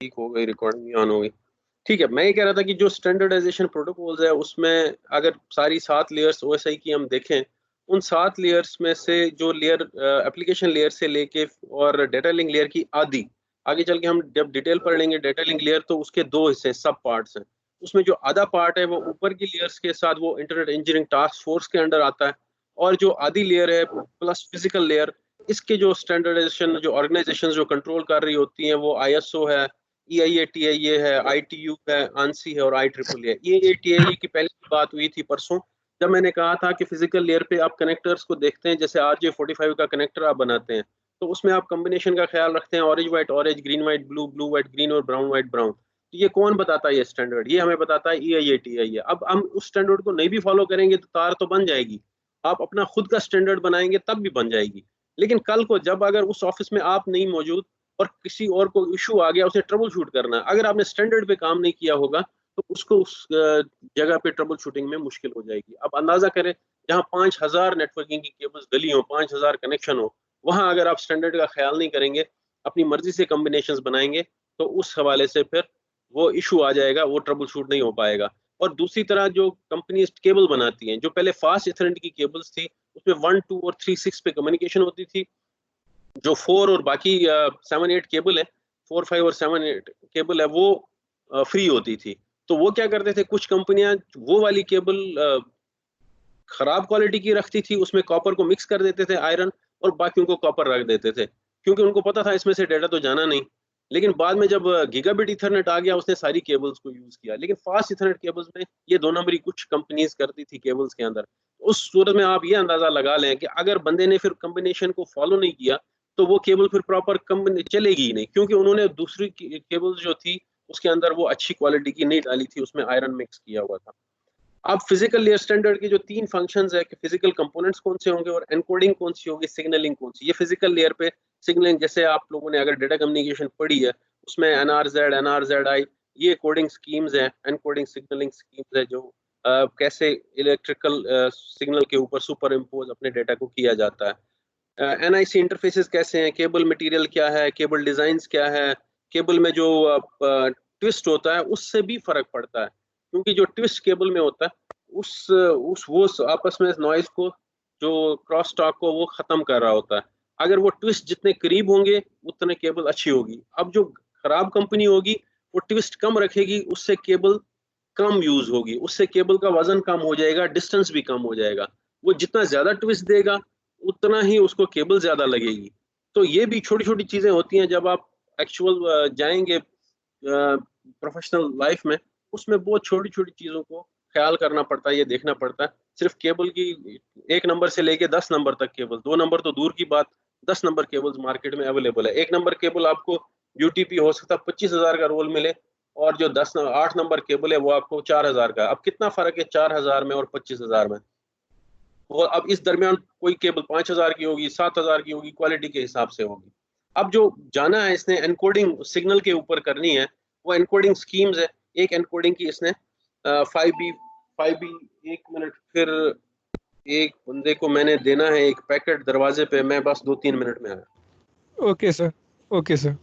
ठीक हो गई, रिकॉर्डिंग भी ऑन हो गई। ठीक है, मैं ये कह रहा था कि जो स्टैंडर्डाइजेशन प्रोटोकॉल्स है उसमें अगर सारी 7 लेयर्स ओएसआई की हम देखें, उन 7 लेयर्स में से जो लेयर एप्लीकेशन लेयर से लेके और डेटा लिंक लेयर की आधी, आगे चल के हम जब डिटेल पढ़ लेंगे डेटा लिंक लेयर तो उसके 2 हिस्से सब पार्ट्स हैं। उसमें जो आधा पार्ट है वो ऊपर की लेयर्स के साथ वो इंटरनेट इंजीनियरिंग टास्क फोर्स के अंडर आता है, और जो आधी लेयर है प्लस फिजिकल लेयर, इसके जो स्टैंडर्डाइजेशन जो ऑर्गेनाइजेशन जो कंट्रोल कर रही होती हैं वो आईएसओ है, EIATIA है, ITU है, आंसी है और IEEE है। EIATIA की पहले की बात हुई थी परसों, जब मैंने कहा था कि फिजिकल लेयर पे आप कनेक्टर्स को देखते हैं, जैसे RJ45 का कनेक्टर आप बनाते हैं, तो उसमें आप कॉम्बिनेशन का ख्याल रखते हैं orange, green white, blue, blue white green और ब्राउन व्हाइट ब्राउन। तो ये कौन बताता है? ये स्टैंडर्ड ये हमें बताता है EIATIA। अब हम उस स्टैंडर्ड को नहीं भी फॉलो करेंगे तो तार तो बन जाएगी, आप अपना खुद का स्टैंडर्ड बनाएंगे तब भी बन जाएगी। लेकिन कल को जब अगर उस ऑफिस में आप नहीं मौजूद और किसी और को इशू आ गया, उसे ट्रबल शूट करना है, अगर आपने स्टैंडर्ड पे काम नहीं किया होगा तो उसको उस जगह पे ट्रबल शूटिंग में मुश्किल हो जाएगी। अब अंदाजा करें, जहाँ 5,000 नेटवर्किंग की केबल्स डली हो, 5,000 कनेक्शन हो, वहां अगर आप स्टैंडर्ड का ख्याल नहीं करेंगे, अपनी मर्जी से कॉम्बिनेशन बनाएंगे, तो उस हवाले से फिर वो इशू आ जाएगा, वो ट्रबल शूट नहीं हो पाएगा। और दूसरी तरह जो कंपनी केबल बनाती हैं, जो पहले फास्ट इथरनेट की केबल्स थी, उसमें 1, 2 और 3, 6 पे कम्युनिकेशन होती थी। जो 4 और बाकी 7, 8 केबल है, 4, 5 और 7, 8 केबल है, वो फ्री होती थी। तो वो क्या करते थे, कुछ कंपनियां वो वाली केबल खराब क्वालिटी की रखती थी, उसमें कॉपर को मिक्स कर देते थे आयरन, और बाकियों को कॉपर रख देते थे, क्योंकि उनको पता था इसमें से डेटा तो जाना नहीं। लेकिन बाद में जब गीगाबिट इथरनेट आ गया, उसने सारी केबल्स को यूज किया। लेकिन फास्ट इथरनेट केबल्स में ये 2 नंबरी कुछ कंपनीज करती थी केबल्स के अंदर। उस सूरत में आप ये अंदाजा लगा लें कि अगर बंदे ने फिर कम्बिनेशन को फॉलो नहीं किया, तो वो केबल फिर प्रॉपर चलेगी ही नहीं, क्योंकि उन्होंने दूसरी केबल जो थी उसके अंदर वो अच्छी क्वालिटी की नहीं डाली थी, उसमें आयरन मिक्स किया हुआ था। अब फिजिकल लेयर स्टैंडर्ड के जो 3 फंक्शंस है कि फिजिकल कंपोनेंट्स कौन से होंगे और एनकोडिंग कौन सी होगी, सिग्नलिंग कौन सी, ये फिजिकल लेयर पे सिग्नलिंग, जैसे आप लोगों ने अगर डेटा कम्युनिकेशन पढ़ी है, उसमें NRZ, NRZI, ये कोडिंग स्कीम्स है, एनकोडिंग सिग्नलिंग स्कीम्स है, जो कैसे इलेक्ट्रिकल सिग्नल के ऊपर सुपर इम्पोज अपने डेटा को किया जाता है। NIC इंटरफेसेस कैसे हैं, केबल मटेरियल क्या है, केबल डिजाइन क्या है, केबल में जो ट्विस्ट होता है उससे भी फर्क पड़ता है, क्योंकि जो ट्विस्ट केबल में होता है उस वो आपस में नॉइज को, जो क्रॉस टॉक को वो खत्म कर रहा होता है। अगर वो ट्विस्ट जितने करीब होंगे उतने केबल अच्छी होगी। अब जो खराब कंपनी होगी वो ट्विस्ट कम रखेगी, उससे केबल कम यूज होगी, उससे केबल का वजन कम हो जाएगा, डिस्टेंस भी कम हो जाएगा। वो जितना ज्यादा ट्विस्ट देगा उतना ही उसको केबल ज्यादा लगेगी। तो ये भी छोटी छोटी चीजें होती हैं, जब आप एक्चुअल जाएंगे प्रोफेशनल लाइफ में, उसमें बहुत छोटी छोटी चीजों को ख्याल करना पड़ता है, ये देखना पड़ता है। सिर्फ केबल की 1 नंबर से लेके 10 नंबर तक केबल, 2 नंबर तो दूर की बात, 10 नंबर केबल्स मार्केट में अवेलेबल है। 1 नंबर केबल आपको UTP हो सकता है 25,000 का रोल मिले, और जो 8 नंबर केबल है वो आपको 4,000 का। अब कितना फर्क है 4,000 में और 25,000 में? और अब इस दरमियान कोई केबल 5,000 की होगी, 7,000 की होगी, क्वालिटी के हिसाब से होगी। अब जो जाना है इसने एनकोडिंग सिग्नल के ऊपर करनी है, वो एनकोडिंग स्कीम्स है। एक एनकोडिंग की इसने 5B, 1 मिनट, फिर एक बंदे को मैंने देना है एक पैकेट दरवाजे पे, मैं बस 2-3 मिनट में आया। Okay sir. Okay sir.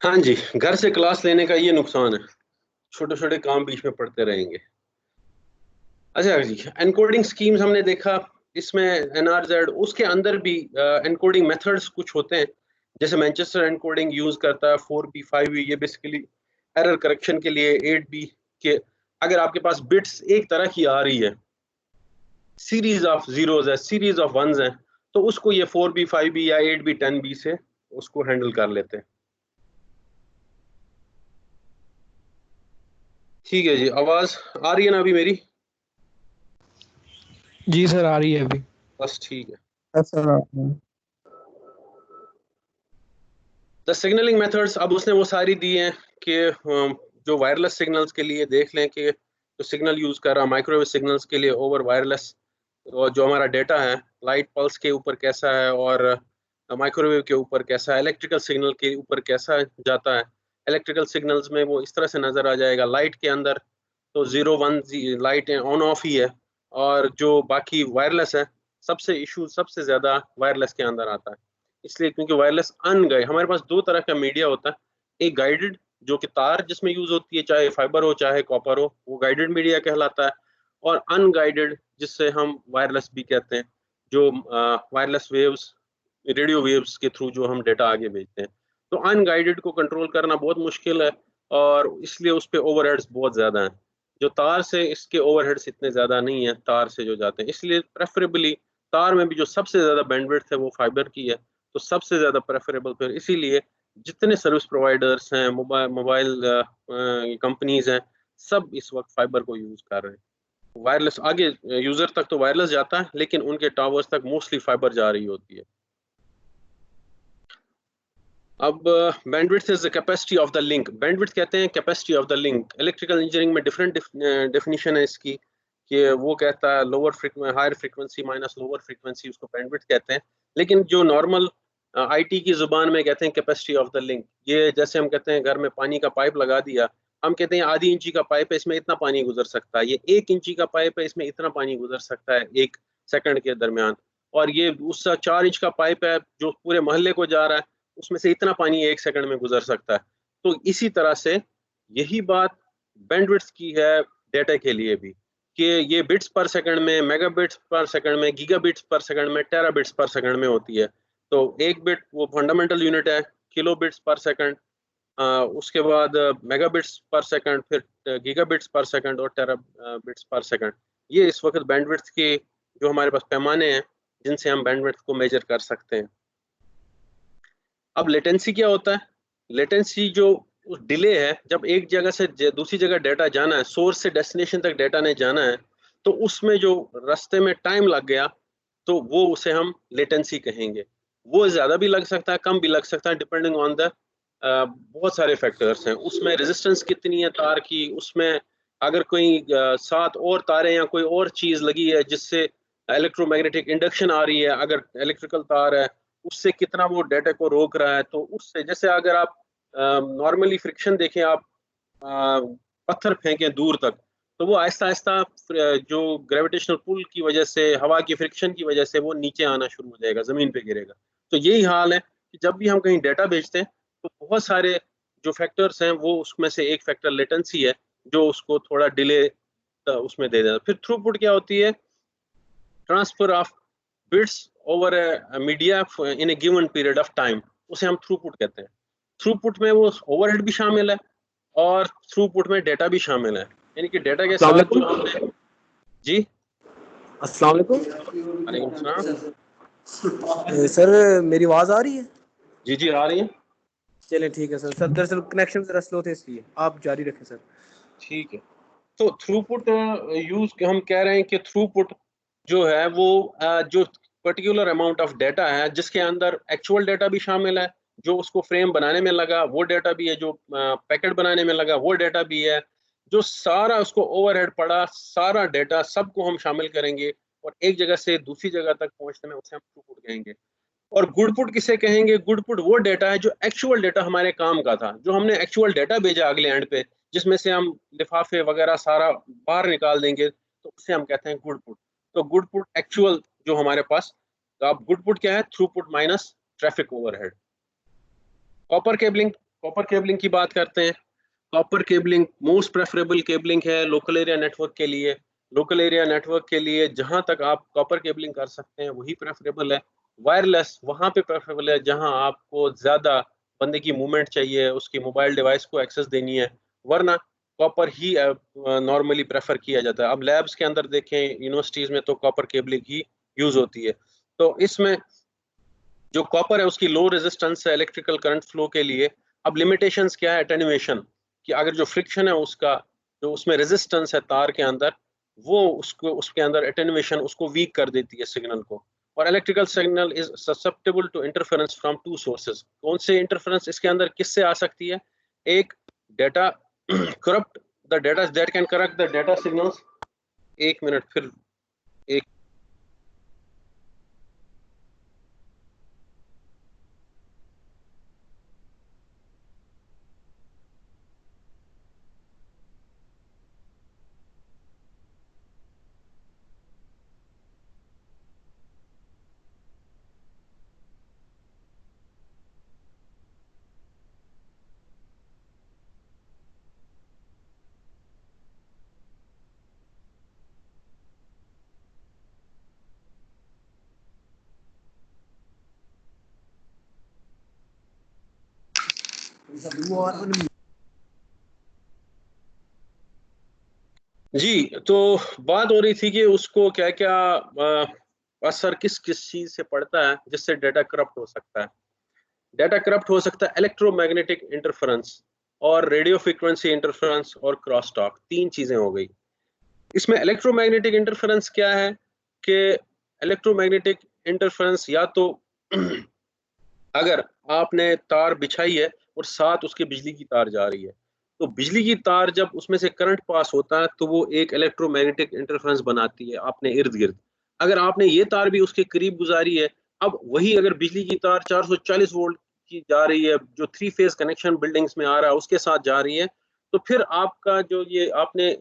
हाँ जी, घर से क्लास लेने का ये नुकसान है, छोटे छोटे काम बीच में पड़ते रहेंगे। अच्छा जी, एनकोडिंग स्कीम्स हमने देखा, इसमें एनआरजेड, उसके अंदर भी एनकोडिंग मेथड्स कुछ होते हैं, जैसे मैनचेस्टर एनकोडिंग यूज करता है 4B 5B, ये बेसिकली एरर करेक्शन के लिए। 8B के अगर आपके पास बिट्स एक तरह की आ रही है, सीरीज ऑफ जीरोस है, सीरीज ऑफ वंस है, तो उसको ये 4B 5B या 8B 10B से उसको हैंडल कर लेते हैं। ठीक है जी, आवाज आ रही है ना अभी मेरी? जी सर, आ रही है अभी। बस ठीक है। Yes sir. The signalling methods, अब उसने वो सारी दी हैं कि जो वायरलेस सिग्नल्स के लिए देख लें कि जो सिग्नल यूज कर रहा है माइक्रोवेव सिग्नल्स के लिए ओवर वायरलेस, और जो हमारा डेटा है लाइट पल्स के ऊपर कैसा है, और माइक्रोवेव के ऊपर कैसा है, इलेक्ट्रिकल सिग्नल के ऊपर कैसा जाता है। इलेक्ट्रिकल सिग्नल्स में वो इस तरह से नजर आ जाएगा, लाइट के अंदर तो 0 1 लाइट ऑन ऑफ ही है, और जो बाकी वायरलेस है, सबसे इशू सबसे ज्यादा वायरलेस के अंदर आता है। इसलिए क्योंकि वायरलेस अनगाइड, हमारे पास दो तरह का मीडिया होता है, एक गाइडेड जो कि तार जिसमें यूज होती है, चाहे फाइबर हो चाहे कॉपर हो, वो गाइडेड मीडिया कहलाता है। और अनगाइडेड जिससे हम वायरलेस भी कहते हैं, जो वायरलेस वेव्स, रेडियो वेव्स के थ्रू जो हम डेटा आगे भेजते हैं। तो अनगाइडेड को कंट्रोल करना बहुत मुश्किल है, और इसलिए उस पर ओवरहेड्स बहुत ज्यादा हैं। जो तार से इसके ओवरहेड्स इतने ज्यादा नहीं है तार से जो जाते हैं, इसलिए प्रेफरेबली तार में भी जो सबसे ज्यादा बैंडविड्थ है वो फाइबर की है। तो सबसे ज्यादा प्रेफरेबल फिर इसीलिए जितने सर्विस प्रोवाइडर्स हैं, मोबाइल मोबाइल कंपनीज हैं, सब इस वक्त फाइबर को यूज कर रहे हैं। वायरलेस आगे यूजर तक तो वायरलेस जाता है, लेकिन उनके टावर्स तक मोस्टली फाइबर जा रही होती है। अब bandwidth is the capacity of the link, bandwidth कहते हैं capacity of the link. Electrical engineering में डिफरेंट डेफिनेशन है इसकी, कि वो कहता है lower frequency higher frequency minus lower frequency, उसको बैंडविड्थ कहते हैं। लेकिन जो नॉर्मल आईटी की जुबान में कहते हैं कैपेसिटी ऑफ द लिंक। ये जैसे हम कहते हैं घर में पानी का पाइप लगा दिया, हम कहते हैं आधी इंची का पाइप है, इसमें इतना पानी गुजर सकता है, ये 1 इंची का पाइप है, इसमें इतना पानी गुजर सकता है 1 सेकंड के दरमियान। और ये उसका 4 इंच का पाइप है जो पूरे मोहल्ले को जा रहा है, उसमें से इतना पानी 1 सेकंड में गुजर सकता है। तो इसी तरह से यही बात बैंडविड्थ की है डेटा के लिए भी, कि ये बिट्स पर सेकंड में, मेगाबिट्स पर सेकंड में, गीगाबिट्स पर सेकंड में, टेराबिट्स पर सेकंड में होती है। तो एक बिट वो फंडामेंटल यूनिट है, किलोबिट्स पर सेकंड, उसके बाद मेगाबिट्स पर सेकंड, फिर गीगाबिट्स पर सेकंड और टेराबिट्स पर सेकंड। ये इस वक्त बैंडविड्थ के जो हमारे पास पैमाने हैं जिनसे हम बैंडविड्थ को मेजर कर सकते हैं। अब लेटेंसी क्या होता है? लेटेंसी जो डिले है, जब एक जगह से दूसरी जगह डेटा जाना है, सोर्स से डेस्टिनेशन तक डेटा ने जाना है, तो उसमें जो रास्ते में टाइम लग गया, तो वो उसे हम लेटेंसी कहेंगे। वो ज्यादा भी लग सकता है, कम भी लग सकता है, डिपेंडिंग ऑन द बहुत सारे फैक्टर्स हैं उसमें। रेजिस्टेंस कितनी है तार की, उसमें अगर कोई साथ और तारें या कोई और चीज लगी है जिससे इलेक्ट्रोमैग्नेटिक इंडक्शन आ रही है, अगर इलेक्ट्रिकल तार है, उससे कितना वो डेटा को रोक रहा है। तो उससे जैसे अगर आप नॉर्मली फ्रिक्शन देखें, आप अ, पत्थर फेंकें दूर तक, तो वो आहिस्ता आहिस्ता जो ग्रेविटेशनल पुल की वजह से, हवा की फ्रिक्शन की वजह से वो नीचे आना शुरू हो जाएगा, जमीन पे गिरेगा। तो यही हाल है कि जब भी हम कहीं डेटा भेजते हैं, तो बहुत सारे जो फैक्टर्स हैं, वो उसमें से एक फैक्टर लेटेंसी है जो उसको थोड़ा डिले उसमें दे देता है। फिर थ्रूपुट क्या होती है? Transfer of bits over media in A given period of time, उसे हम थ्रूपुट कहते हैं। थ्रूपुट में वो ओवरहेड भी शामिल है, और थ्रूपुट में डेटा भी शामिल है, यानी कि डेटा के अस्सलाम साथ जो वालेकुम। हमने। जी, अस्सलाम वालेकुम। वालेकुम सलाम। सर मेरी आवाज़ आ रही है? जी जी, आ रही है। चलें ठीक है सर। सर दरअसल कनेक्शन ज़रा स्लो थे, इसलिए आप जारी रखें सर। ठीक है, तो थ्रूपुट यूज हम कह रहे हैं कि थ्रूपुट जो है वो जो पर्टिकुलर अमाउंट ऑफ डेटा है जिसके अंदर एक्चुअल डेटा भी शामिल है, जो उसको फ्रेम बनाने में लगा वो डेटा भी है, जो पैकेट बनाने में लगा वो डेटा भी है, जो सारा उसको ओवरहेड पड़ा, सारा डेटा सबको हम शामिल करेंगे, और एक जगह से दूसरी जगह तक पहुंचने में उसे हम थ्रूपुट कहेंगे। और गुडपुट किसे कहेंगे? गुडपुट वो डेटा है जो एक्चुअल डेटा हमारे काम का था, जो हमने एक्चुअल डेटा भेजा अगले एंड पे, जिसमें से हम लिफाफे वगैरह सारा बाहर निकाल देंगे, तो उसे हम कहते हैं गुडपुट। तो गुडपुट एक्चुअल जो हमारे पास, तो अब गुडपुट क्या है? Throughput minus traffic overhead. Copper cabling, copper cabling की बात करते हैं। Copper cabling most preferable cabling है लोकल एरिया नेटवर्क के लिए। लोकल एरिया नेटवर्क के लिए जहां तक आप कॉपर केबलिंग कर सकते हैं वही प्रेफरेबल है। वायरलेस वहां पे प्रेफरेबल है जहां आपको ज्यादा बंदे की मूवमेंट चाहिए, उसकी मोबाइल डिवाइस को एक्सेस देनी है, वरना कॉपर ही नॉर्मली प्रेफर किया जाता है। अब लैब्स के अंदर देखें, यूनिवर्सिटीज में तो कॉपर केबलिंग ही यूज होती है। तो इसमें जो कॉपर है उसकी लो रेजिस्टेंस है इलेक्ट्रिकल करंट फ्लो के लिए। अब लिमिटेशंस क्या है? एटेन्यूएशन, कि अगर जो फ्रिक्शन है उसका, जो उसमें रेजिस्टेंस है तार के अंदर, वो उसको उसके अंदर एटेन्यूएशन उसको वीक कर देती है सिग्नल को। और electrical signal is susceptible to interference from two sources. कौन से इंटरफेरेंस इसके अंदर किससे आ सकती है? एक, data corrupt the data that can corrupt the data signals. एक मिनट, फिर एक जी। तो बात हो रही थी कि उसको क्या क्या असर किस किस चीज से पड़ता है जिससे डेटा करप्ट हो सकता है। डेटा करप्ट हो सकता है इलेक्ट्रोमैग्नेटिक इंटरफेरेंस और रेडियो फ्रीक्वेंसी इंटरफेरेंस और क्रॉस टॉक। तीन चीजें हो गई। इसमें इलेक्ट्रोमैग्नेटिक इंटरफेरेंस क्या है कि इलेक्ट्रोमैग्नेटिक इंटरफेरेंस या तो अगर आपने तार बिछाई है और साथ उसके बिजली की तार जा रही है, तो बिजली की तार जब उसमें से करंट पास होता है तो वो एक इलेक्ट्रोमैग्नेटिक इंटरफेरेंस बनाती है अपने इर्द गिर्द। अगर आपने ये तार भी उसके करीब गुजारी है, अब वही अगर बिजली की तार 440 वोल्ट की जा रही है, जो थ्री फेज कनेक्शन बिल्डिंग्स में आ रहा है उसके साथ जा रही है, तो फिर आपका जो ये आपने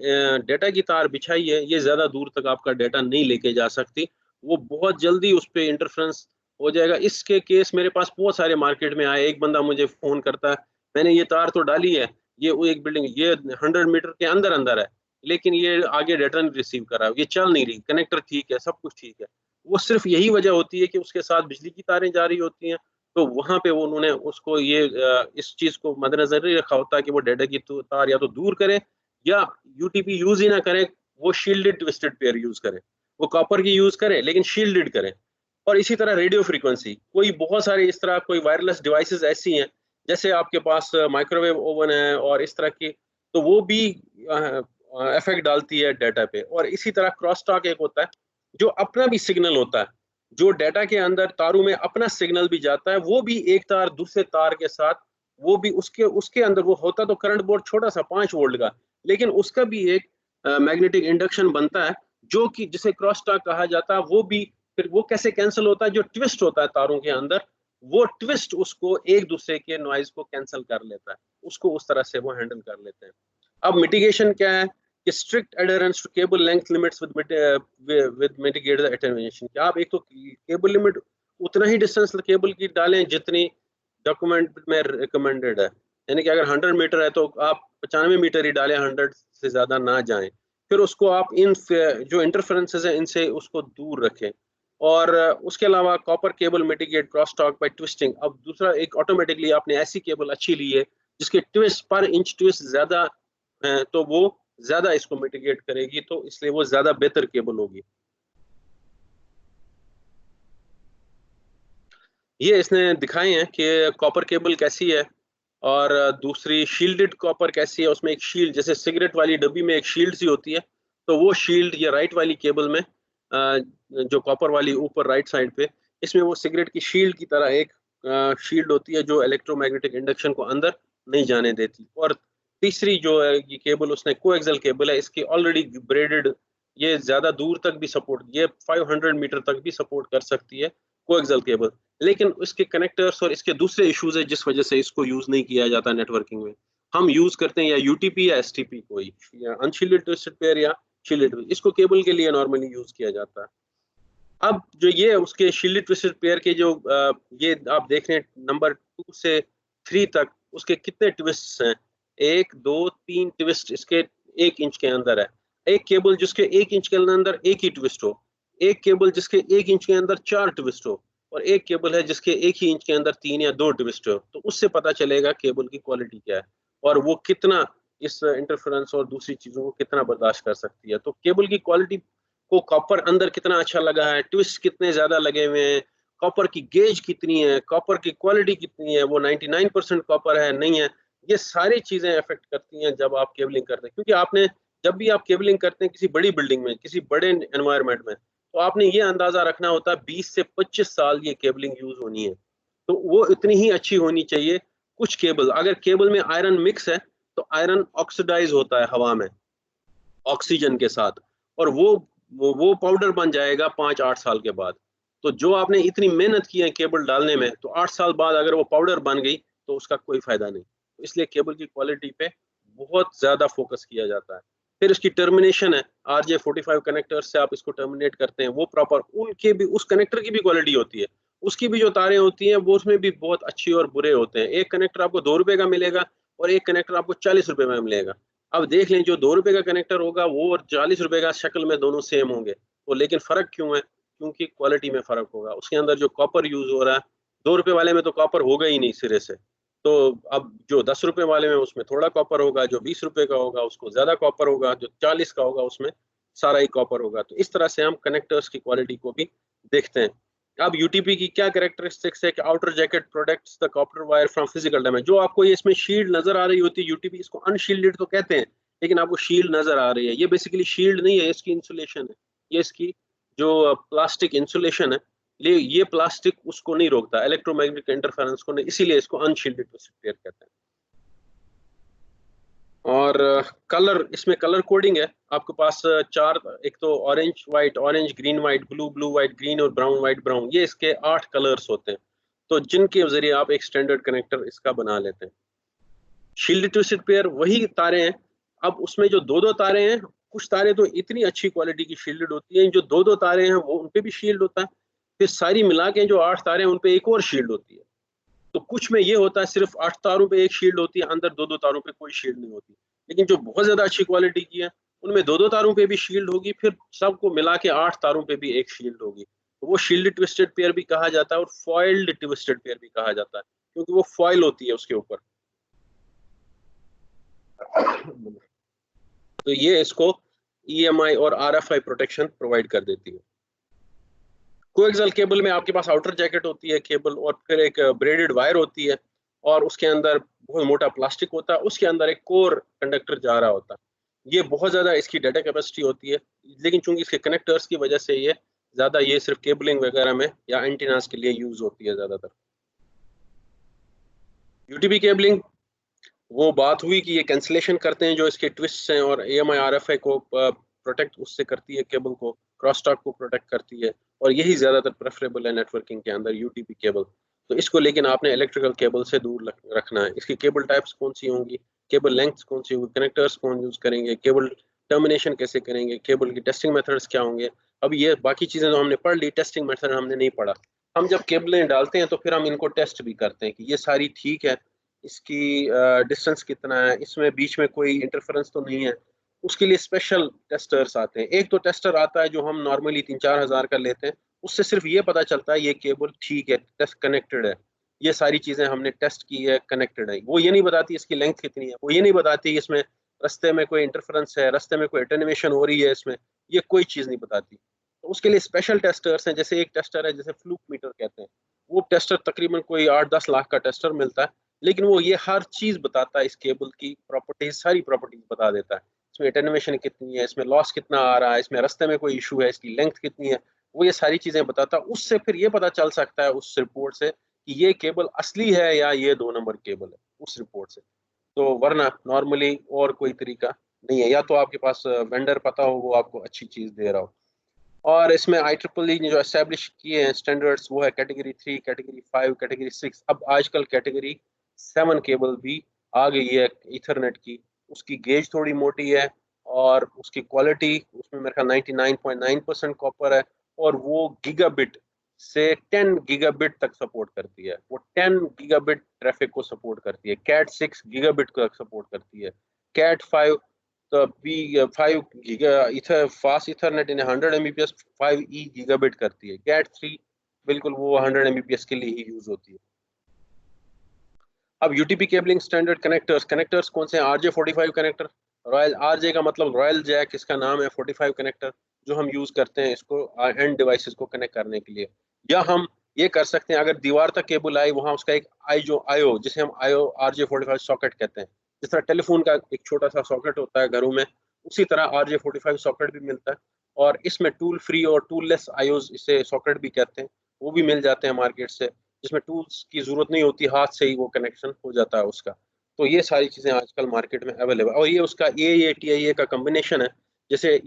डेटा की तार बिछाई है, ये ज्यादा दूर तक आपका डेटा नहीं लेके जा सकती। वो बहुत जल्दी उस पर इंटरफेरेंस हो जाएगा। इसके केस मेरे पास बहुत सारे मार्केट में आए। एक बंदा मुझे फोन करता है, मैंने ये तार तो डाली है, ये वो एक बिल्डिंग, ये 100 मीटर के अंदर अंदर है, लेकिन ये आगे डाटा नहीं रिसीव कर रहा, ये चल नहीं रही, कनेक्टर ठीक है, सब कुछ ठीक है। वो सिर्फ यही वजह होती है कि उसके साथ बिजली की तारें जा रही होती हैं। तो वहां पे वो उन्होंने उसको ये इस चीज को मद्देनजर नहीं रखा होता कि वो डाटा की तार या तो दूर करे या यूटीपी यूज ही ना करे, वो शील्डेड ट्विस्टेड पेयर यूज करे। वो कॉपर की यूज करे लेकिन शील्डेड करे। और इसी तरह रेडियो फ्रीक्वेंसी, कोई बहुत सारे इस तरह कोई वायरलेस डिवाइसेस ऐसी हैं, जैसे आपके पास माइक्रोवेव ओवन है और इस तरह की, तो वो भी इफेक्ट डालती है डाटा पे। और इसी तरह क्रॉस टॉक एक होता है जो अपना भी सिग्नल होता है, जो डाटा के अंदर तारों में अपना सिग्नल भी जाता है, वो भी एक तार दूसरे तार के साथ, वो भी उसके उसके अंदर वो होता तो करंट बोर्ड छोटा सा 5 वोल्ट का, लेकिन उसका भी एक मैग्नेटिक इंडक्शन बनता है जो कि जिसे क्रॉस टॉक कहा जाता है। वो भी फिर वो कैसे कैंसिल होता है? जो ट्विस्ट होता है तारों के अंदर, वो ट्विस्ट उसको एक दूसरे के नॉइज को कैंसिल कर लेता है, उसको उस तरह से वो हैंडल कर लेते हैं। अब मिटिगेशन क्या है कि strict adherence to cable length limits with mitigate the attenuation. कि आप एक तो केबल लिमिट उतना ही डिस्टेंस केबल की डालें जितनी डॉक्यूमेंट में रिकमेंडेड है। यानी कि अगर 100 मीटर है तो आप 95 मीटर ही डालें, 100 से ज्यादा ना जाएं। फिर उसको आप इन जो इंटरफेरेंसेस हैं इनसे उसको दूर रखें। और उसके अलावा copper cable mitigate cross talk bye twisting. अब दूसरा एक, ऑटोमेटिकली आपने ऐसी केबल अच्छी ली है जिसके ट्विस्ट पर इंच ट्विस्ट ज्यादा है, तो वो ज्यादा इसको मिटिगेट करेगी, तो इसलिए वो ज्यादा बेहतर केबल होगी। ये इसने दिखाए हैं कि कॉपर केबल कैसी है और दूसरी शील्डेड कॉपर कैसी है। उसमें एक शील्ड, जैसे सिगरेट वाली डब्बी में एक शील्ड सी होती है, तो वो शील्ड ये राइट वाली केबल में जो कॉपर वाली ऊपर राइट साइड पे, इसमें वो सिगरेट की शील्ड की तरह एक शील्ड होती है जो इलेक्ट्रोमैग्नेटिक इंडक्शन को अंदर नहीं जाने देती। और तीसरी जो है ये केबल, उसने कोएक्सियल केबल है, इसकी ऑलरेडी ब्रेडेड, ये ज्यादा दूर तक भी सपोर्ट, ये 500 मीटर तक भी सपोर्ट कर सकती है कोएक्सियल केबल। लेकिन इसके कनेक्टर्स और इसके दूसरे इश्यूज है जिस वजह से इसको यूज नहीं किया जाता नेटवर्किंग में। हम यूज करते हैं या यूटीपी या एसटीपी, कोई या अनशील्डेड ट्विस्टेड पेयर या शील्डेड, इसको केबल के लिए नॉर्मली यूज किया जाता है। अब जो ये उसके शील्डेड ट्विस्टेड पेयर के जो ये आप देख रहे हैं नंबर 2 से 3 तक, उसके कितने ट्विस्ट हैं, 1 2 3 ट्विस्ट इसके 1 इंच के अंदर है। एक केबल जिसके 1 इंच के अंदर एक ही ट्विस्ट हो, एक केबल जिसके 1 इंच के अंदर 4 ट्विस्ट हो, और एक केबल है जिसके 1 ही इंच के अंदर 3 या 2 ट्विस्ट हो, तो उससे पता चलेगा केबल की क्वालिटी क्या है और वो कितना इस इंटरफेरेंस और दूसरी चीजों को कितना बर्दाश्त कर सकती है। तो केबल की क्वालिटी को कॉपर अंदर कितना अच्छा लगा है, ट्विस्ट कितने ज्यादा लगे हुए हैं, कॉपर की गेज कितनी है, कॉपर की क्वालिटी कितनी है, वो 99% कॉपर है नहीं है, ये सारी चीजें अफेक्ट करती हैं जब आप केबलिंग करते हैं। क्योंकि आपने जब भी आप केबलिंग करते हैं किसी बड़ी बिल्डिंग में, किसी बड़े एनवायरनमेंट में, तो आपने ये अंदाजा रखना होता है 20 से 25 साल ये केबलिंग यूज होनी है, तो वो इतनी ही अच्छी होनी चाहिए। कुछ केबल, अगर केबल में आयरन मिक्स है तो आयरन ऑक्सीडाइज होता है हवा में ऑक्सीजन के साथ, और वो पाउडर बन जाएगा 5-8 साल के बाद। तो जो आपने इतनी मेहनत की है केबल डालने में, तो 8 साल बाद अगर वो पाउडर बन गई तो उसका कोई फायदा नहीं। तो इसलिए केबल की क्वालिटी पे बहुत ज्यादा फोकस किया जाता है। फिर इसकी टर्मिनेशन है, RJ45 कनेक्टर से आप इसको टर्मिनेट करते हैं, वो प्रॉपर, उनके भी उस कनेक्टर की भी क्वालिटी होती है, उसकी भी जो तारें होती हैं वो उसमें भी बहुत अच्छी और बुरे होते हैं। एक कनेक्टर आपको 2 रुपए का मिलेगा और एक कनेक्टर आपको 40 रुपए में मिलेगा। अब देख लें, जो 2 रुपए का कनेक्टर होगा वो और 40 रुपए का शक्ल में दोनों सेम होंगे, तो लेकिन फर्क क्यों है? क्योंकि क्वालिटी में फर्क होगा, उसके अंदर जो कॉपर यूज हो रहा है, 2 रुपए वाले में तो कॉपर होगा ही नहीं सिरे से। तो अब जो 10 रुपए वाले में उसमें थोड़ा कॉपर होगा, जो 20 रुपए का होगा उसको ज्यादा कॉपर होगा, जो 40 का होगा उसमें सारा ही कॉपर होगा। तो इस तरह से हम कनेक्टर्स की क्वालिटी को भी देखते हैं। अब यूटीपी की क्या कैरेक्टरिस्टिक्स है कि outer jacket protects the copper wire from physical damage. जो आपको ये इसमें शील्ड नजर आ रही होती है यूटीपी, इसको अनशील्डेड तो कहते हैं, लेकिन आपको शील्ड नजर आ रही है, ये बेसिकली शील्ड नहीं है, इसकी इंसुलेशन है। ये इसकी जो प्लास्टिक इंसुलेशन है, ये प्लास्टिक उसको नहीं रोकता, इलेक्ट्रोमैग्नेटिक इंटरफेरेंस को नहीं, इसीलिए इसको अनशील्डेड ट्विस्टेड कहते हैं। और कलर, इसमें कलर कोडिंग है आपके पास चार, एक तो orange white, orange green white, blue blue white green और ब्राउन वाइट ब्राउन, ये इसके 8 कलर्स होते हैं, तो जिनके जरिए आप एक स्टैंडर्ड कनेक्टर इसका बना लेते हैं। शील्ड ट्विस्टेड पेयर वही तारे हैं, अब उसमें जो दो दो तारे हैं, कुछ तारे तो इतनी अच्छी क्वालिटी की शील्डेड होती हैं, जो दो दो तारे हैं वो उनपे भी शील्ड होता है, फिर सारी मिला के जो 8 तारे हैं उनपे एक और शील्ड होती है। तो कुछ में ये होता है सिर्फ 8 तारों पे एक शील्ड होती है, अंदर दो दो तारों पे कोई शील्ड नहीं होती। लेकिन जो बहुत ज्यादा अच्छी क्वालिटी की है उनमें दो दो तारों पे भी शील्ड होगी, फिर सबको मिला के 8 तारों पे भी एक शील्ड होगी, तो वो शील्ड ट्विस्टेड पेयर भी कहा जाता है और फॉइल्ड ट्विस्टेड पेयर भी कहा जाता है, क्योंकि वो फॉइल होती है उसके ऊपर। तो ये इसको EMI और RFI प्रोटेक्शन प्रोवाइड कर देती है। कोएक्सियल केबल में आपके पास आउटर जैकेट होती है केबल, और फिर एक ब्रेडेड वायर होती है, और उसके अंदर बहुत मोटा प्लास्टिक होता है, उसके अंदर एक कोर कंडक्टर जा रहा होता है। ये बहुत ज्यादा इसकी डाटा कैपेसिटी होती है, लेकिन चूंकि इसके कनेक्टर्स की वजह से ये ज्यादा, ये सिर्फ केबलिंग वगैरह में या एंटीनास के लिए यूज होती है ज्यादातर। यूटीपी केबलिंग वो बात हुई कि ये कैंसिलेशन करते हैं जो इसके ट्विस्ट हैं, और EMI RFI को प्रोटेक्ट उससे करती है, केबल को, क्रॉस टॉक को प्रोटेक्ट करती है, और यही ज्यादातर प्रेफरेबल है नेटवर्किंग के अंदर, यूटीपी केबल। तो इसको लेकिन आपने इलेक्ट्रिकल केबल से दूर रखना है। इसकी केबल टाइप्स कौन सी होंगी, केबल लेंथ कौन सी होगी, कनेक्टर्स कौन यूज करेंगे, केबल टर्मिनेशन कैसे करेंगे, केबल की टेस्टिंग मेथड्स क्या होंगे। अब ये बाकी चीजें तो हमने पढ़ ली, टेस्टिंग मेथड हमने नहीं पढ़ा। हम जब केबलें डालते हैं तो फिर हम इनको टेस्ट भी करते हैं कि ये सारी ठीक है, इसकी डिस्टेंस कितना है, इसमें बीच में कोई इंटरफेरेंस तो नहीं है। उसके लिए स्पेशल टेस्टर्स आते हैं। एक तो टेस्टर आता है जो हम नॉर्मली 3-4 हज़ार का लेते हैं, उससे सिर्फ ये पता चलता है ये केबल ठीक है, टेस्ट कनेक्टेड है, ये सारी चीजें हमने टेस्ट की है, कनेक्टेड है। वो ये नहीं बताती इसकी लेंथ कितनी है, वो ये नहीं बताती इसमें रास्ते में कोई इंटरफेरेंस है, रास्ते में कोई अटेन्यूएशन हो रही है इसमें, ये कोई चीज नहीं बताती। तो उसके लिए स्पेशल टेस्टर्स हैं, जैसे एक टेस्टर है जैसे फ्लूक मीटर कहते हैं, वो टेस्टर तकरीबन कोई 8-10 लाख का टेस्टर मिलता है, लेकिन वो ये हर चीज बताता है, इस केबल की प्रॉपर्टीज, सारी प्रॉपर्टीज बता देता है, इसमें एटेन्यूएशन कितनी है, इसमें लॉस कितना आ रहा है, इसमें रास्ते में कोई इशू है, इसकी लेंथ कितनी है, वो ये सारी चीजें बताता है। उससे फिर ये पता चल सकता है उस रिपोर्ट से कि ये केबल असली है या ये 2 नंबर केबल है, उस रिपोर्ट से। तो वरना नॉर्मली और कोई तरीका नहीं है, या तो आपके पास वेंडर पता हो वो आपको अच्छी चीज दे रहा हो। और इसमें IEEE ने जो एस्टेब्लिश किए हैं स्टैंडर्ड्स, वो है कैटेगरी 3, कैटेगरी 5, कैटेगरी 6। अब आजकल कैटेगरी 7 केबल भी आ गई है ईथरनेट की, उसकी गेज थोड़ी मोटी है, और उसकी क्वालिटी उसमें मेरे ख्याल 99.9% कॉपर है, और वो गीगाबिट से 10 गीगाबिट तक सपोर्ट करती है। वो 10 गीगाबिट ट्रैफिक को सपोर्ट करती है। कैट 6 गीगाबिट को सपोर्ट करती है। कैट 5 तो भी 5 गीगा इथर फास्ट इथरनेट इन 100 Mbps 5E गीगाबिट करती है। कैट 3 बिल्कुल वो 100 Mbps के लिए ही यूज होती है। अब यूटीपी केबलिंग स्टैंडर्ड कनेक्टर्स कौन से हैं? RJ45 कनेक्टर, रॉयल RJ का मतलब रॉयल जैक, इसका नाम है। 45 कनेक्टर जो हम यूज करते हैं इसको एंड डिवाइसेस को कनेक्ट करने के लिए। या हम ये कर सकते हैं, अगर दीवार तक केबल आई, वहां उसका एक आईओ जिसे हम आईओ RJ45 सॉकेट कहते हैं। जिस तरह टेलीफोन का एक छोटा सा सॉकेट होता है घरों में, उसी तरह RJ45 सॉकेट भी मिलता है। और इसमें टूल फ्री और टूललेस आईओज, इसे सॉकेट भी कहते हैं, वो भी मिल जाते हैं मार्केट से, जिसमें टूल्स की जरूरत नहीं होती, हाथ से ही वो कनेक्शन हो जाता है उसका। तो ये सारी चीजें आजकल मार्केट में अवेलेबल, और ये उसका AATA का कॉम्बिनेशन है। जैसे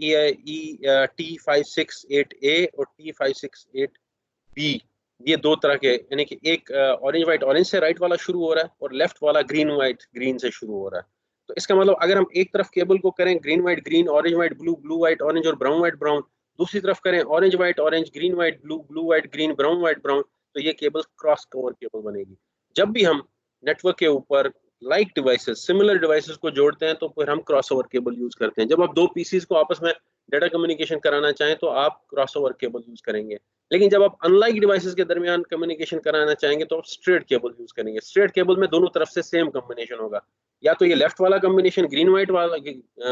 T568A और T568B, ये दो तरह के, यानी कि एक ऑरेंज वाइट ऑरेंज से राइट वाला शुरू हो रहा है और लेफ्ट वाला ग्रीन वाइट ग्रीन से शुरू हो रहा है। तो इसका मतलब अगर हम एक तरफ केबल को करें green white green, orange white blue, blue white orange और ब्राउन वाइट ब्राउन, दूसरी तरफ करें orange white orange, green white blue, blue white green, brown white brown, तो ये केबल क्रॉस कवर केबल बनेगी। जब भी हम नेटवर्क के ऊपर लाइक डिवाइसेस, सिमिलर डिवाइसेस को जोड़ते हैं तो फिर हम क्रॉस ओवर केबल यूज करते हैं। जब आप दो पीसीज को आपस में डाटा कम्युनिकेशन कराना चाहें तो आप क्रॉस ओवर केबल यूज करेंगे। लेकिन जब आप अनलाइक डिवाइसेस के दरमियान कम्युनिकेशन कराना चाहेंगे तो आप स्ट्रेट केबल यूज करेंगे। स्ट्रेट केबल में दोनों तरफ से सेम कम्बिनेशन होगा, या तो ये लेफ्ट वाला कम्बिनेशन ग्रीन वाइट वाला,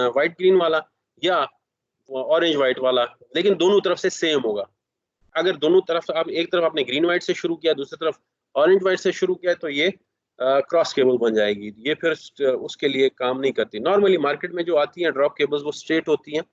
व्हाइट ग्रीन वाला, या ऑरेंज वाइट वाला, लेकिन दोनों तरफ से सेम होगा। अगर दोनों तरफ आप, एक तरफ आपने ग्रीन वाइट से शुरू किया, दूसरी तरफ ऑरेंज वाइट से शुरू किया, तो ये क्रॉस केबल बन जाएगी। ये फिर उसके लिए काम नहीं करती। नॉर्मली मार्केट में जो आती हैं ड्रॉप केबल्स वो स्ट्रेट होती हैं।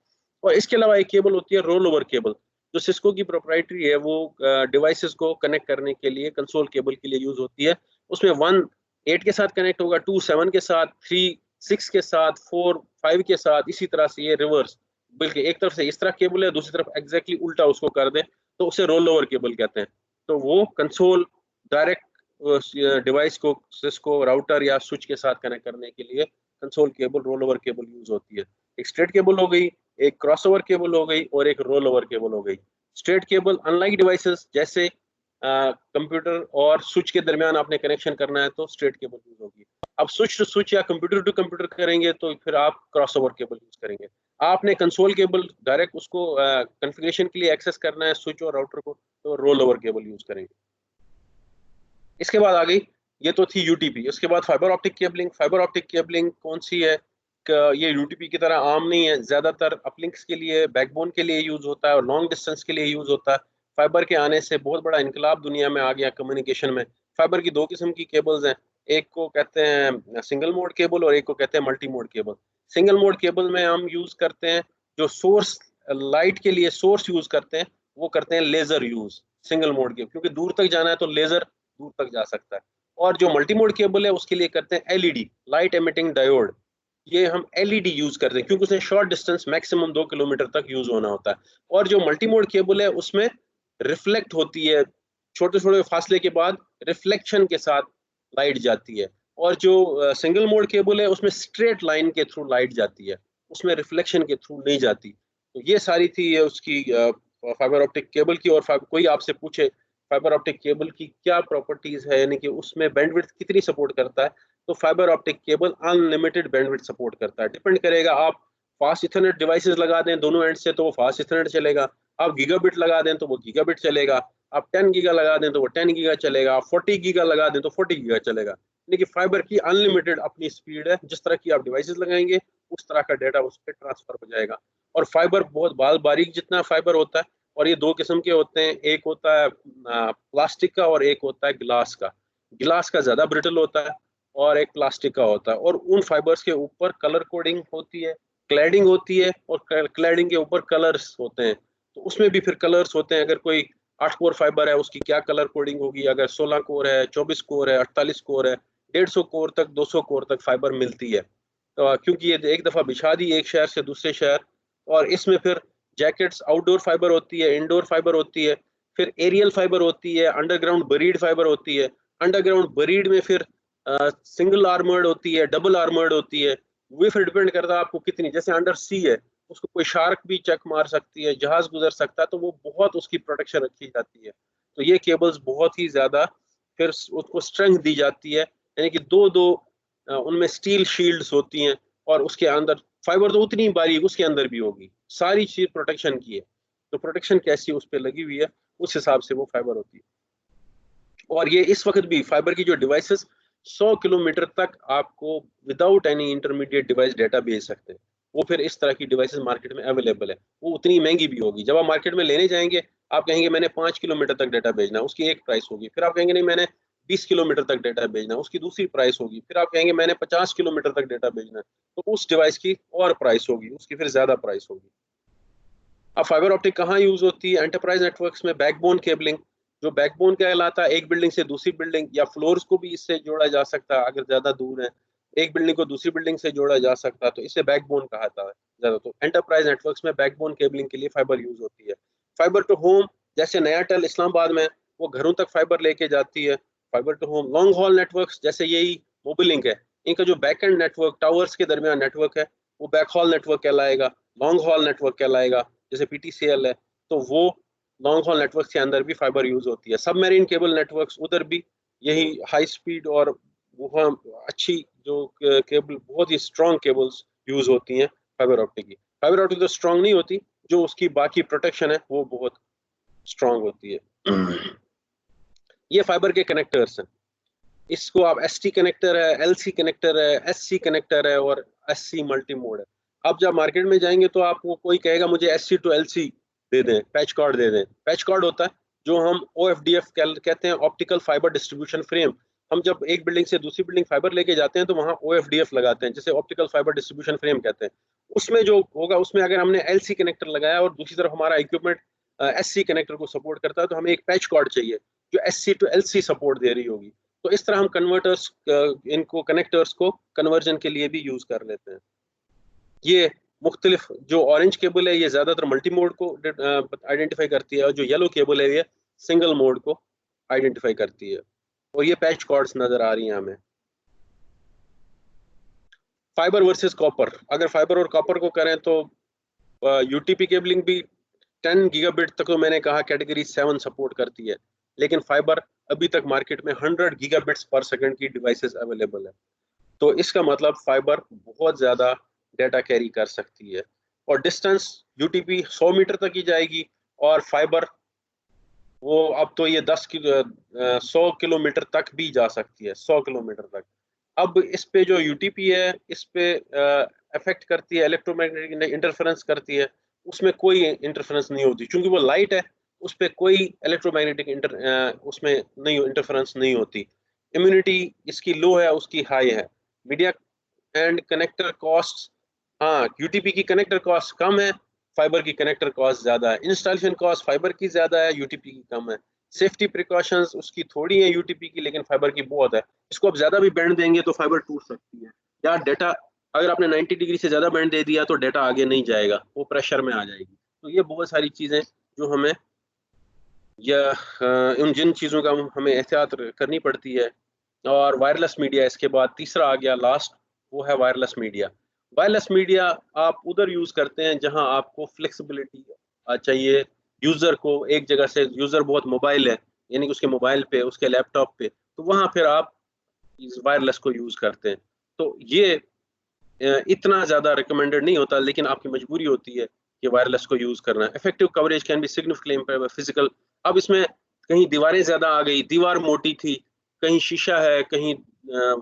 और इसके अलावा एक केबल होती है रोल ओवर केबल, जो सिस्को की प्रोप्राइटरी है। वो डिवाइसेस को कनेक्ट करने के लिए कंसोल केबल के लिए यूज होती है। उसमें 1 8 के साथ कनेक्ट होगा, 2 7 के साथ, 3 6 के साथ, 4 5 के साथ, इसी तरह से ये रिवर्स, बल्कि एक तरफ से इस तरह केबल है, दूसरी तरफ एग्जैक्टली उल्टा उसको कर दें तो उसे रोल ओवर केबल कहते हैं। तो वो कंसोल डायरेक्ट डिवाइस को सिस्को राउटर या स्विच के साथ कनेक्ट करने के लिए console cable roll over cable use होती है। एक स्ट्रेट केबल हो गई, एक क्रॉसओवर केबल हो गई, और एक रोल ओवर केबल हो गई। स्ट्रेट केबल अनलाइक डिवाइसेस जैसे कंप्यूटर और स्विच के दरमियान आपने कनेक्शन करना है तो स्ट्रेट केबल यूज होगी। अब स्विच टू स्विच या कंप्यूटर टू कंप्यूटर करेंगे तो फिर आप क्रॉसओवर केबल यूज करेंगे। आपने कंसोल केबल डायरेक्ट उसको कॉन्फ़िगरेशन के लिए एक्सेस करना है स्विच और राउटर को, तो रोल ओवर केबल यूज करेंगे। इसके बाद आ गई, ये तो थी यूटीपी। उसके बाद fibre optic cabling. Fibre optic cabling कौन सी है? ये यूटीपी की तरह आम नहीं है। ज्यादातर अपलिंक्स के लिए, बैकबोन के लिए यूज होता है और लॉन्ग डिस्टेंस के लिए यूज होता है। फाइबर के आने से बहुत बड़ा इनकलाब दुनिया में आ गया कम्युनिकेशन में। फाइबर की दो किस्म की केबल्स हैं, एक को कहते हैं सिंगल मोड केबल और एक को कहते हैं multi mode cable. Single mode cable में हम यूज करते हैं जो सोर्स लाइट के लिए सोर्स यूज करते हैं, वो करते हैं लेजर यूज सिंगल मोड के, क्योंकि दूर तक जाना है तो लेजर दूर तक जा सकता है। और जो मल्टी मोड केबल है उसके लिए करते हैं एलईडी, लाइट एमिटिंग डायोड। ये हम एलईडी यूज करते हैं क्योंकि उसमें शॉर्ट डिस्टेंस मैक्सिमम 2 किलोमीटर तक यूज होना होता है। और जो मल्टी मोड केबल है उसमें रिफ्लेक्ट होती है, छोटे छोटे फासले के बाद रिफ्लेक्शन के साथ लाइट जाती है। और जो सिंगल मोड केबल है उसमें स्ट्रेट लाइन के थ्रू लाइट जाती है, उसमें रिफ्लेक्शन के थ्रू नहीं जाती। तो ये सारी थी ये उसकी फाइबर ऑप्टिक केबल की। और कोई आपसे पूछे फाइबर ऑप्टिक केबल की क्या प्रॉपर्टीज है, यानी कि उसमें बैंडविड्थ कितनी सपोर्ट करता है, तो fibre optic cable unlimited bandwidth support करता है। डिपेंड करेगा, आप फास्ट इथरनेट डिवाइसेस लगा दें दोनों एंड से तो वो फास्ट इथरनेट चलेगा, आप गीगाबिट लगा दें तो वो गीगाबिट चलेगा, आप 10 गीगा लगा दें तो वो 10 गीगा चलेगा, आप 40 गीगा लगा दें तो 40 गीगा चलेगा। लेकिन फाइबर की अनलिमिटेड अपनी स्पीड है, जिस तरह की आप डिवाइसेस लगाएंगे उस तरह का डाटा उस पर ट्रांसफर हो जाएगा। और फाइबर बहुत बारीक जितना फाइबर होता है, और ये दो किस्म के होते हैं, एक होता है प्लास्टिक का और एक होता है ग्लास का। ग्लास का ज्यादा ब्रिटल होता है और एक प्लास्टिक का होता है। और उन फाइबर्स के ऊपर कलर कोडिंग होती है, क्लैडिंग होती है, और क्लैडिंग के ऊपर कलर्स होते हैं। तो उसमें भी फिर कलर्स होते हैं। अगर कोई 8 कोर फाइबर है उसकी क्या कलर कोडिंग होगी, अगर 16 कोर है, 24 कोर है, 48 कोर है, 150 कोर तक, 200 कोर तक फाइबर मिलती है। तो क्योंकि ये एक दफा बिछा दी एक शहर से दूसरे शहर। और इसमें फिर जैकेट्स आउटडोर फाइबर होती है, इंडोर फाइबर होती है, फिर एरियल फाइबर होती है, अंडरग्राउंड बरीड फाइबर होती है। अंडरग्राउंड बरीड में फिर सिंगल आर्मर्ड होती है, डबल आर्मर्ड होती है। वो फिर डिपेंड करता है आपको कितनी, जैसे अंडर सी है उसको कोई शार्क भी चक मार सकती है, जहाज गुजर सकता है, तो वो बहुत उसकी प्रोटेक्शन रखी जाती है। तो ये केबल्स बहुत ही ज़्यादा फिर उसको स्ट्रेंथ दी जाती है, यानी कि दो उनमें स्टील शील्ड्स होती हैं और उसके अंदर फाइबर तो उतनी बारीक उसके अंदर भी होगी, सारी चीज़ प्रोटेक्शन की है। तो प्रोटेक्शन कैसी उस पर लगी हुई है, उस हिसाब से वो फाइबर होती है। और ये इस वक्त भी फाइबर की जो डिवाइसेस 100 किलोमीटर तक आपको without any intermediate device data भेज सकते हैं। वो फिर इस तरह की डिवाइसेस मार्केट में अवेलेबल है। वो उतनी महंगी भी होगी। जब आप मार्केट में लेने जाएंगे, आप कहेंगे मैंने 5 किलोमीटर तक डाटा भेजना है, उसकी एक प्राइस होगी। फिर आप कहेंगे नहीं मैंने 20 किलोमीटर तक डाटा भेजना है, उसकी दूसरी प्राइस होगी। फिर आप कहेंगे मैंने 50 किलोमीटर तक डाटा भेजना है, तो उस डिवाइस की और प्राइस होगी, उसकी फिर ज्यादा प्राइस होगी। अब फाइबर ऑप्टिक कहाँ यूज होती है? एंटरप्राइज नेटवर्क्स में बैकबोन केबलिंग, जो बैकबोन कहलाता है, एक बिल्डिंग से दूसरी बिल्डिंग या फ्लोर्स को भी इससे जोड़ा जा सकता है। अगर ज्यादा दूर है, एक बिल्डिंग को दूसरी बिल्डिंग से जोड़ा जा सकता है, तो इसे बैकबोन कहा जाता है ज्यादा। तो एंटरप्राइज नेटवर्क्स में बैकबोन केबलिंग के लिए फाइबर यूज होती है। फाइबर टू होम, जैसे नयाटेल इस्लामाबाद में, वो घरों तक फाइबर लेके जाती है, fibre to home. Long haul networks जैसे यही मोबिलिंक है, इनका जो बैक एंड नेटवर्क टावर्स के दरमियान नेटवर्क है, वो बैक हॉल नेटवर्क कहलाएगा, लॉन्ग हॉल नेटवर्क कहलाएगा। जैसे पीटीसीएल है, तो वो लॉन्ग हॉल नेटवर्क के अंदर भी फाइबर यूज होती है। सबमरीन केबल नेटवर्क्स, उधर भी यही हाई स्पीड और वहाँ अच्छी जो केबल, बहुत ही स्ट्रॉन्ग केबल्स यूज होती हैं फाइबर ऑप्टिक की। फाइबर ऑप्टिक तो स्ट्रॉन्ग नहीं होती, जो उसकी बाकी प्रोटेक्शन है वो बहुत स्ट्रॉन्ग होती है। ये फाइबर के कनेक्टर्स हैं। इसको आप एसटी कनेक्टर है, एलसी कनेक्टर है, एससी कनेक्टर है और एससी मल्टी मोड है। अब जब मार्केट में जाएंगे तो आपको कोई कहेगा मुझे एससी टू एलसी दे दें, पैच कार्ड दे दें। पैच कार्ड होता है जो हम ओएफडीएफ कहते हैं, ऑप्टिकल फाइबर डिस्ट्रीब्यूशन फ्रेम। हम जब एक बिल्डिंग से दूसरी बिल्डिंग फाइबर लेके जाते हैं तो वहाँ ओएफडीएफ लगाते हैं, जिसे ऑप्टिकल फाइबर डिस्ट्रीब्यूशन फ्रेम कहते हैं। उसमें जो होगा, उसमें अगर हमने एलसी कनेक्टर लगाया और दूसरी तरफ हमारा इक्विपमेंट एससी कनेक्टर को सपोर्ट करता है, तो हमें एक पैच कार्ड चाहिए जो एससी टू एलसी सपोर्ट दे रही होगी। तो इस तरह हम कन्वर्टर्स, इनको कनेक्टर्स को कन्वर्जन के लिए भी यूज कर लेते हैं। ये मुख्तलिफ, जो ऑरेंज केबल है ये ज्यादातर मल्टी मोड को आइडेंटिफाई करती है, और जो येलो केबल है ये सिंगल मोड को आइडेंटिफाई करती है। और ये पैच कॉर्ड्स नजर आ रही हैं हमें। फाइबर वर्सेस कॉपर, अगर फाइबर और कॉपर को करें तो यूटीपी केबलिंग भी 10 गीगाबिट तक तो मैंने कहा कैटेगरी 7 सपोर्ट करती है, लेकिन फाइबर अभी तक मार्केट में 100 गीगाबिट्स पर सेकंड की डिवाइसेस अवेलेबल है। तो इसका मतलब फाइबर बहुत ज्यादा डाटा कैरी कर सकती है। और डिस्टेंस यूटीपी 100 मीटर तक ही जाएगी, और फाइबर वो अब तो ये 100 किलोमीटर तक भी जा सकती है, 100 किलोमीटर तक। अब इस पे जो यूटीपी है, इस पे अफेक्ट करती है, इलेक्ट्रोमैग्नेटिक इंटरफेरेंस करती है। उसमें कोई इंटरफेरेंस नहीं होती, क्योंकि वो लाइट है, उस पर कोई इलेक्ट्रोमैग्नेटिक उसमें नहीं, इंटरफेरेंस नहीं होती। इम्यूनिटी इसकी लो है, उसकी हाई है। मीडिया एंड कनेक्टर कॉस्ट, हाँ यूटीपी की कनेक्टर कॉस्ट कम है, फाइबर की कनेक्टर कॉस्ट ज्यादा है। इंस्टॉलेशन कॉस्ट फाइबर की ज्यादा है, यूटीपी की कम है। सेफ्टी प्रिकॉशंस उसकी थोड़ी है यूटीपी की, लेकिन फाइबर की बहुत है। इसको आप ज्यादा भी बैंड देंगे तो फाइबर टूट सकती है, या डाटा अगर आपने 90 डिग्री से ज्यादा बैंड दे दिया तो डाटा आगे नहीं जाएगा, वो प्रेशर में आ जाएगी। तो ये बहुत सारी चीजें जो हमें, या उन जिन चीज़ों का हमें एहतियात करनी पड़ती है। और वायरलेस मीडिया इसके बाद तीसरा आ गया लास्ट, वो है वायरलेस मीडिया। वायरलेस मीडिया आप उधर यूज़ करते हैं जहां आपको फ्लेक्सिबिलिटी चाहिए। यूज़र को एक जगह से, यूज़र बहुत मोबाइल है, यानी कि उसके मोबाइल पे, उसके लैपटॉप पे, तो वहां फिर आप इस वायरलेस को यूज़ करते हैं। तो ये इतना ज़्यादा रिकमेंडेड नहीं होता, लेकिन आपकी मजबूरी होती है कि वायरलेस को यूज़ करना। Effective coverage can be significantly physical. अब इसमें कहीं दीवारें ज़्यादा आ गई, दीवार मोटी थी, कहीं शीशा है, कहीं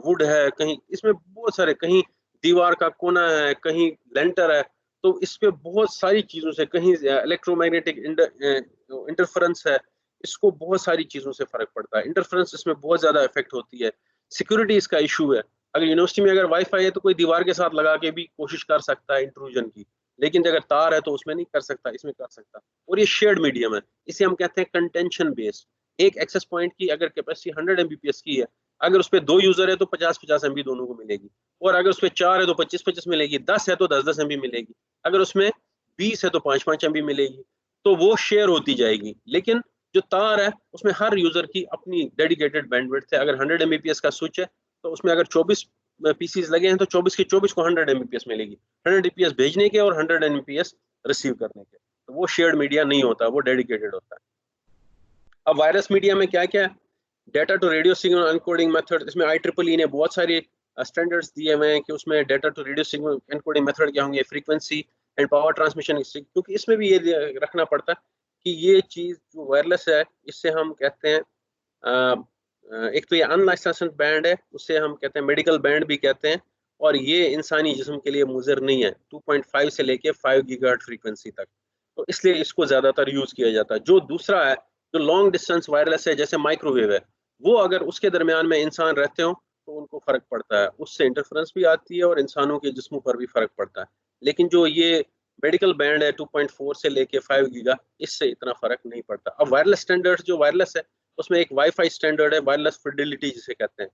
वुड है, कहीं इसमें बहुत सारे, कहीं दीवार का कोना है, कहीं लेंटर है। तो इस पे बहुत सारी चीज़ों से, कहीं इलेक्ट्रोमैग्नेटिक इंटरफेरेंस है, इसको बहुत सारी चीज़ों से फ़र्क पड़ता है। इंटरफेरेंस इसमें बहुत ज़्यादा इफेक्ट होती है। सिक्योरिटी इसका इशू है। अगर यूनिवर्सिटी में अगर वाईफाई है तो कोई दीवार के साथ लगा के भी कोशिश कर सकता है इंट्रूजन की, लेकिन अगर तार है तो उसमें नहीं कर सकता, इसमें कर सकता। और ये शेयर्ड मीडियम है, इसे हम कहते हैं कंटेंशन बेस्ड। एक एक्सेस पॉइंट की अगर कैपेसिटी 100 Mbps की है, अगर उस पर 2 यूजर है तो 50-50 MB दोनों को मिलेगी, और अगर उस पर 4 है तो 25-25 मिलेगी, 10 है तो 10-10 MB मिलेगी, अगर उसमें 20 है तो 5-5 MB मिलेगी। तो वो शेयर होती जाएगी। लेकिन जो तार है उसमें हर यूजर की अपनी डेडिकेटेड बैंडविड्थ है। अगर 100 Mbps का स्विच है तो उसमें अगर 24 पीसीज लगे हैं तो 24 के 24 को 100 Mbps मिलेगी, 100 Mbps भेजने के और 100 Mbps रिसीव करने के। तो वो शेयर्ड मीडिया नहीं होता, वो डेडिकेटेड होता है। अब वायरलेस मीडिया में क्या क्या है, data to radio signal encoding method, इसमें IEEE ने बहुत सारे स्टैंडर्ड्स दिए हुए हैं कि उसमें data to radio signal encoding method क्या होंगे, फ्रीक्वेंसी एंड पावर ट्रांसमिशन, क्योंकि इसमें भी ये रखना पड़ता है कि ये चीज़ जो वायरलेस है इससे हम कहते हैं एक तो ये अनलाइसेंस्ड बैंड है, उससे हम कहते हैं मेडिकल बैंड भी कहते हैं, और ये इंसानी जिस्म के लिए मुज़र नहीं है 2.5 से लेके 5 गीगाहर्ट्ज़ फ्रीक्वेंसी तक, तो इसलिए इसको ज़्यादातर यूज़ किया जाता है। जो दूसरा है जो लॉन्ग डिस्टेंस वायरलेस है जैसे माइक्रोवेव है, वो अगर उसके दरमियान में इंसान रहते हो तो उनको फ़र्क पड़ता है, उससे इंटरफेरेंस भी आती है और इंसानों के जिस्मों पर भी फ़र्क पड़ता है। लेकिन जो ये मेडिकल बैंड है 2.4 से लेके 5 गीगा, इससे इतना फ़र्क नहीं पड़ता। अब वायरलेस स्टैंडर्ड्स जो वायरलेस है उसमें एक वाईफाई स्टैंडर्ड है, वायरलेस फिडेलिटी जिसे कहते हैं।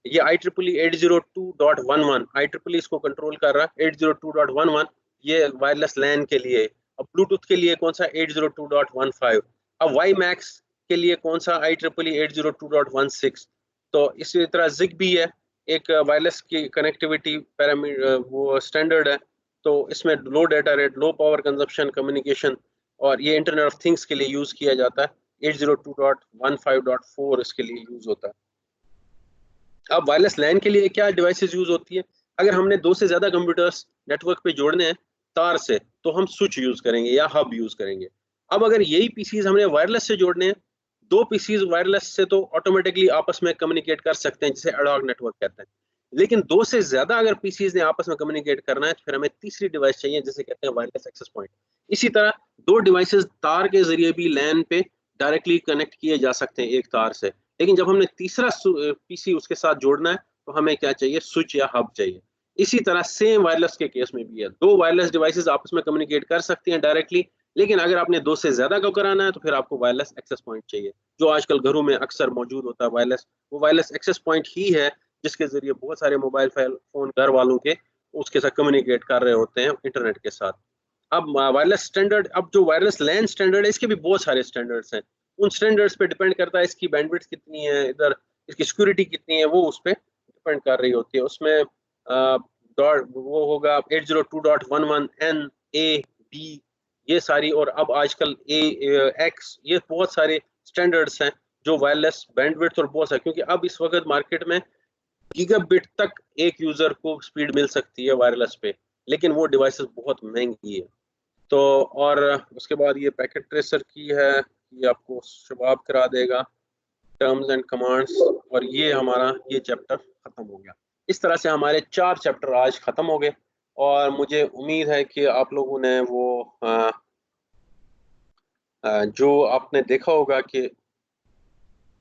ये IEEE 802.11 IEEE इसको कंट्रोल कर रहा है। 802.11 ये वायरलेस लैन के लिए। अब ब्लूटूथ के लिए कौन सा 802.15। अब वाई मैक्स के लिए कौन सा IEEE 802.16। तो इसी तरह ZigBee है, एक वायरलेस की कनेक्टिविटी पैरामीटर वो स्टैंडर्ड है, तो इसमें low data rate, low power consumption communication, और ये इंटरनेट ऑफ थिंग्स के लिए यूज किया जाता है। 802.15.4 इसके लिए यूज होता है। अब वायरलेस लैन के लिए क्या डिवाइसेस यूज होती है, अगर हमने 2 से ज्यादा कंप्यूटर्स नेटवर्क पे जोड़ने हैं तार से, तो हम स्विच यूज करेंगे या हब यूज करेंगे। अब अगर यही पीसीज हमने वायरलेस से जोड़ने हैं, 2 पीसीज वायरलेस से तो ऑटोमेटिकली आपस में कम्युनिकेट कर सकते हैं, जिसे एडहॉक नेटवर्क कहते हैं। लेकिन 2 से ज्यादा अगर पीसीज ने आपस में कम्युनिकेट करना है, तो फिर हमें तीसरी डिवाइस चाहिए जिसे कहते हैं वायरलेस एक्सेस पॉइंट। इसी तरह 2 डिवाइसेस तार के जरिए भी लैन पे डायरेक्टली कनेक्ट किए जा सकते हैं एक तार से, लेकिन जब हमने तीसरा पीसी उसके साथ जोड़ना है तो हमें क्या चाहिए, स्विच या हब चाहिए। इसी तरह सेम वायरलेस के केस में भी है, 2 वायरलेस डिवाइसेस आपस में कम्युनिकेट कर सकती हैं डायरेक्टली, लेकिन अगर आपने 2 से ज्यादा को कराना है तो फिर आपको वायरलेस एक्सेस पॉइंट चाहिए, जो आजकल घरों में अक्सर मौजूद होता है। वायरलेस वो वायरलेस एक्सेस पॉइंट ही है जिसके जरिए बहुत सारे मोबाइल फोन घर वालों के उसके साथ कम्युनिकेट कर रहे होते हैं इंटरनेट के साथ। अब वायरलेस स्टैंडर्ड, अब जो वायरलेस लैन स्टैंडर्ड है इसके भी बहुत सारे स्टैंडर्ड्स हैं। उन स्टैंडर्ड्स पे डिपेंड करता है इसकी बैंडविड्थ कितनी है, इधर इसकी सिक्योरिटी कितनी है, वो उस पर डिपेंड कर रही होती है। उसमें वो होगा 802.11n A B, ये सारी, और अब आजकल AX, ये बहुत सारे स्टैंडर्ड्स हैं जो वायरलेस बैंडविड्थ, और बहुत सारे, क्योंकि अब इस वक्त मार्केट में गीगाबिट तक एक यूजर को स्पीड मिल सकती है वायरलेस पे, लेकिन वो डिवाइसेस बहुत महंगी है। तो और उसके बाद ये पैकेट ट्रेसर की है, ये आपको शबाब करा देगा, टर्म्स एंड कमांड्स, और ये हमारा ये चैप्टर खत्म हो गया। इस तरह से हमारे 4 चैप्टर आज खत्म हो गए, और मुझे उम्मीद है कि आप लोगों ने वो जो आपने देखा होगा कि